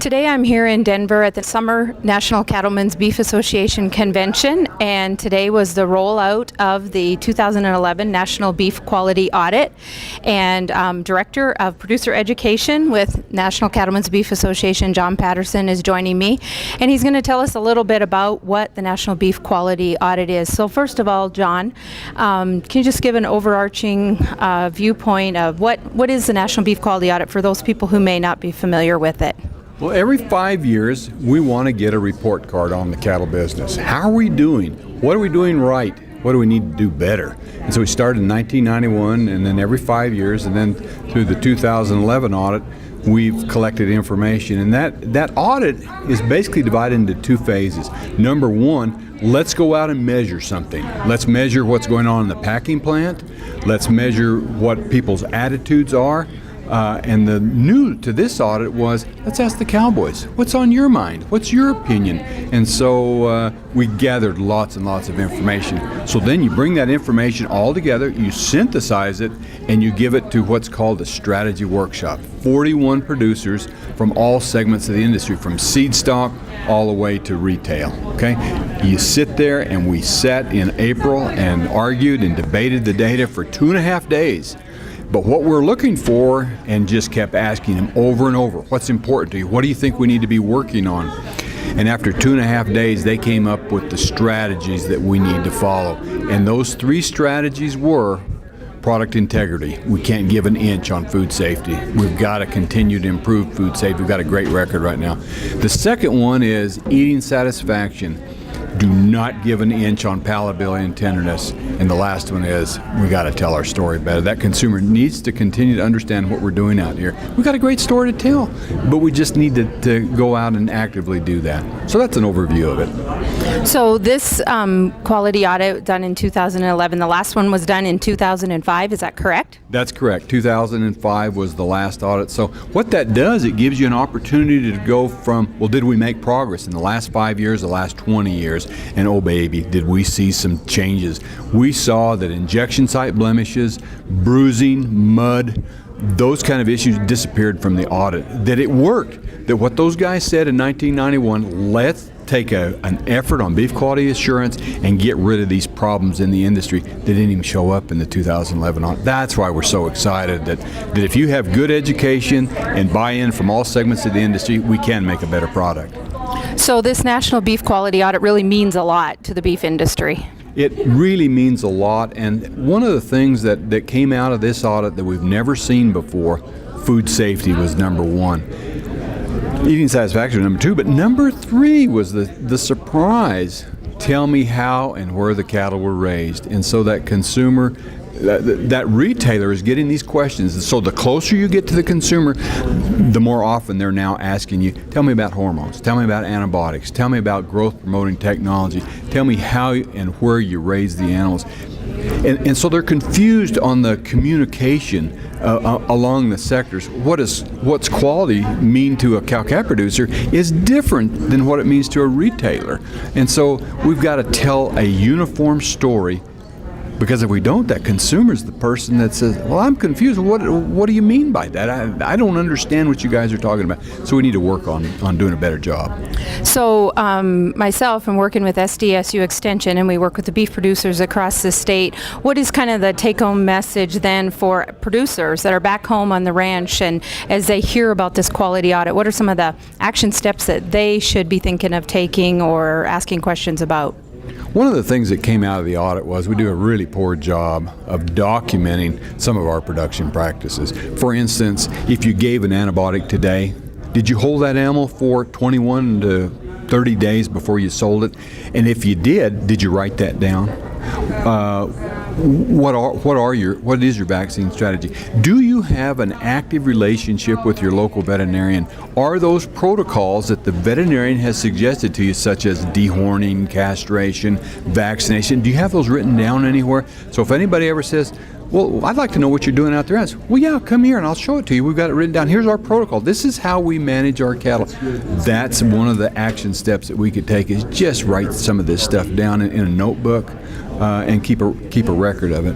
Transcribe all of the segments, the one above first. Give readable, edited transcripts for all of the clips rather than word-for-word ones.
Today I'm here in Denver at the Summer National Cattlemen's Beef Association Convention, and today was the rollout of the 2011 National Beef Quality Audit. And Director of Producer Education with National Cattlemen's Beef Association, John Paterson, is joining me, and he's going to tell us a little bit about what the National Beef Quality Audit is. So first of all, John, can you just give an overarching viewpoint of what is the National Beef Quality Audit for those people who may not be familiar with it? Well, every 5 years, we want to get a report card on the cattle business. How are we doing? What are we doing right? What do we need to do better? And so we started in 1991, and then every 5 years, and then through the 2011 audit, we've collected information. And that audit is basically divided into two phases. Number one, let's go out and measure something. Let's measure what's going on in the packing plant. Let's measure what people's attitudes are. And the new to this audit was, let's ask the cowboys, what's on your mind? What's your opinion? And so we gathered lots and lots of information. So then you bring that information all together, you synthesize it, and you give it to what's called a strategy workshop. 41 producers from all segments of the industry, from seed stock all the way to retail. Okay, you sit there, and we sat in April and argued and debated the data for 2.5 days. But what we're looking for, and just kept asking them over and over, what's important to you? What do you think we need to be working on? And after 2.5 days, they came up with the strategies that we need to follow. And those 3 strategies were product integrity. We can't give an inch on food safety. We've got to continue to improve food safety. We've got a great record right now. The second one is eating satisfaction. Do not give an inch on palatability and tenderness. And the last one is, we got to tell our story better. That consumer needs to continue to understand what we're doing out here. We've got a great story to tell, but we just need to go out and actively do that. So that's an overview of it. So this quality audit done in 2011, the last one was done in 2005, is that correct? That's correct. 2005 was the last audit. So what that does, it gives you an opportunity to go from, well, did we make progress in the last 5 years, the last 20 years? And oh baby, did we see some changes. We saw that injection site blemishes, bruising, mud, those kind of issues disappeared from the audit. That it worked. That what those guys said in 1991, let's take an effort on beef quality assurance and get rid of these problems in the industry that didn't even show up in the 2011 audit. That's why we're so excited that if you have good education and buy-in from all segments of the industry, we can make a better product. So this National Beef Quality Audit really means a lot to the beef industry. It really means a lot, and one of the things that came out of this audit that we've never seen before, food safety was number 1. Eating satisfaction was number 2, but number 3 was the surprise. Tell me how and where the cattle were raised. And so that consumer, that retailer is getting these questions. And so the closer you get to the consumer, the more often they're now asking you, tell me about hormones, tell me about antibiotics, tell me about growth promoting technology, tell me how and where you raise the animals. And so they're confused on the communication along the sectors. What's quality mean to a cow-calf producer is different than what it means to a retailer. And so we've got to tell a uniform story, because if we don't, that consumer's the person that says, well, I'm confused. What do you mean by that? I don't understand what you guys are talking about. So we need to work on doing a better job. So myself, I'm working with SDSU Extension, and we work with the beef producers across the state. What is kind of the take-home message then for producers that are back home on the ranch, and as they hear about this quality audit, what are some of the action steps that they should be thinking of taking or asking questions about? One of the things that came out of the audit was we do a really poor job of documenting some of our production practices. For instance, if you gave an antibiotic today, did you hold that animal for 21 to 30 days before you sold it? And if you did you write that down? What is your vaccine strategy? Do you have an active relationship with your local veterinarian? Are those protocols that the veterinarian has suggested to you, such as dehorning, castration, vaccination, do you have those written down anywhere? So if anybody ever says, well, I'd like to know what you're doing out there, I say, well, yeah, come here and I'll show it to you. We've got it written down. Here's our protocol. This is how we manage our cattle. That's one of the action steps that we could take, is just write some of this stuff down in a notebook. and keep a record of it.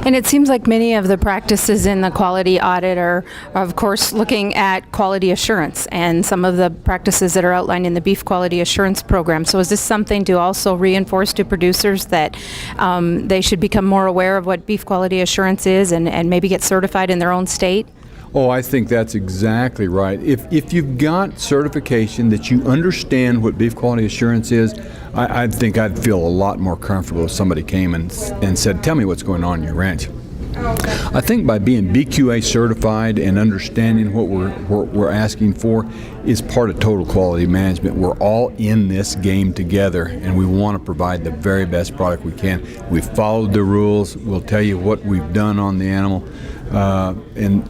And it seems like many of the practices in the quality audit are, of course, looking at quality assurance and some of the practices that are outlined in the Beef Quality Assurance Program. So is this something to also reinforce to producers that they should become more aware of what beef quality assurance is and maybe get certified in their own state? Oh, I think that's exactly right. If you've got certification that you understand what beef quality assurance is, I think I'd feel a lot more comfortable if somebody came and said, tell me what's going on in your ranch. I think by being BQA certified and understanding what we're asking for is part of total quality management. We're all in this game together, and we want to provide the very best product we can. We've followed the rules. We'll tell you what we've done on the animal. And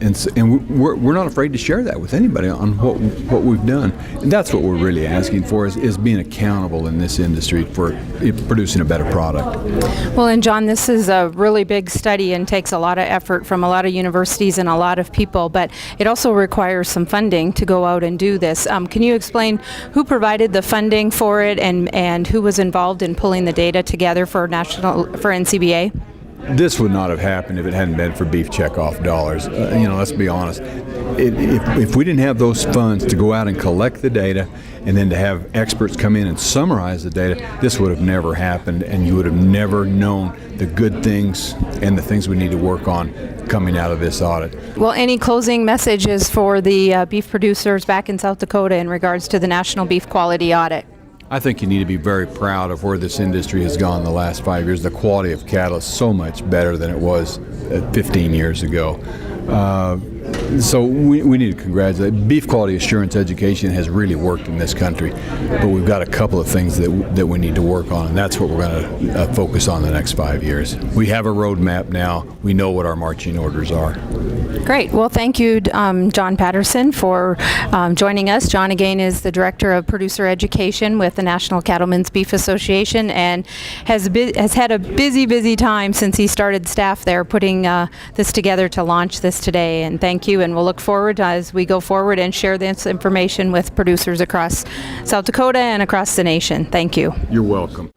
we're not afraid to share that with anybody on what we've done. And that's what we're really asking for is being accountable in this industry for producing a better product. Well, and John, this is a really big study and takes a lot of effort from a lot of universities and a lot of people, but it also requires some funding to go out and do this. Can you explain who provided the funding for it and who was involved in pulling the data together for NCBA? This would not have happened if it hadn't been for beef checkoff dollars. Let's be honest. If we didn't have those funds to go out and collect the data and then to have experts come in and summarize the data, this would have never happened, and you would have never known the good things and the things we need to work on coming out of this audit. Well, any closing messages for the beef producers back in South Dakota in regards to the National Beef Quality Audit? I think you need to be very proud of where this industry has gone the last 5 years. The quality of cattle is so much better than it was 15 years ago. So we need to congratulate. Beef quality assurance education has really worked in this country, but we've got a couple of things that we need to work on, and that's what we're going to focus on the next 5 years. We have a roadmap now. We know what our marching orders are. Great. Well, thank you, John Paterson, for joining us. John, again, is the Director of Producer Education with the National Cattlemen's Beef Association and has had a busy time since he started staff there putting this together to launch this today. And thank you, and we'll look forward as we go forward and share this information with producers across South Dakota and across the nation. Thank you. You're welcome.